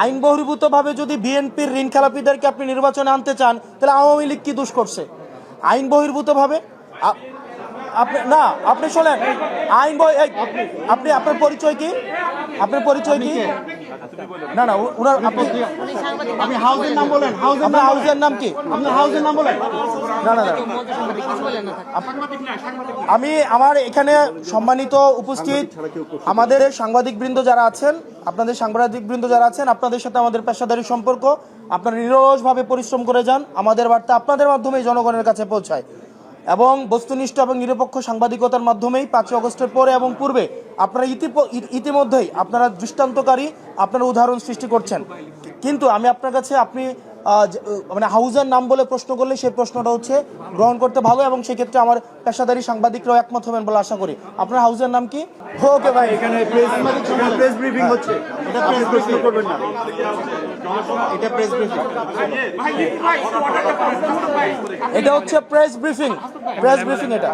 আইন বহির্ভূতভাবে যদি বিএনপির ঋণ খেলাপিদেরকে আপনি নির্বাচনে আনতে চান, তাহলে আওয়ামী লীগ কি দোষ করছে? আইন বহির্ভূতভাবে আপনি না, আপনি শোনেন, আপনি আপনার পরিচয় কি? আপনার পরিচয় কি? না না, ওনার আপনি হাউজের নাম বলেন। হাউজের নাম কি? আপনার হাউজের নাম বলেন। না না না, আমি আমার এখানে সম্মানিত উপস্থিত আমাদের সাংবাদিকবৃন্দ যারা আছেন, আপনাদের সাংবাদিকবৃন্দ যারা আছেন, আপনাদের সাথে আমাদের পেশাদারি সম্পর্ক। আপনারা নিরলসভাবে পরিশ্রম করে যান, আমাদের বার্তা আপনাদের মাধ্যমেই জনগণের কাছে পৌঁছায় এবং বস্তুনিষ্ঠ এবং নিরপেক্ষ সাংবাদিকতার মাধ্যমেই 5ই আগস্টের পরে এবং পূর্বে আপনারা ইতিমধ্যেই আপনারা দৃষ্টান্তকারী, আপনারা উদাহরণ সৃষ্টি করছেন। কিন্তু আমি আপনার কাছে, আপনি মানে হাউজের নাম বলে প্রশ্ন করলে সেই প্রশ্নটা হচ্ছে গ্রহণ করতে ভালো, এবং সেক্ষেত্রে আমার পেশাদারি সাংবাদিকরাও একমত হবেন বলে আশা করি। আপনার হাউজের নাম কি? ওকে ভাই, এখানে প্রেস ব্রিফিং হচ্ছে, এটা প্রেস ব্রিফিং করবেন না, এটা প্রেস ব্রিফিং, এটা হচ্ছে প্রেস ব্রিফিং, এটা।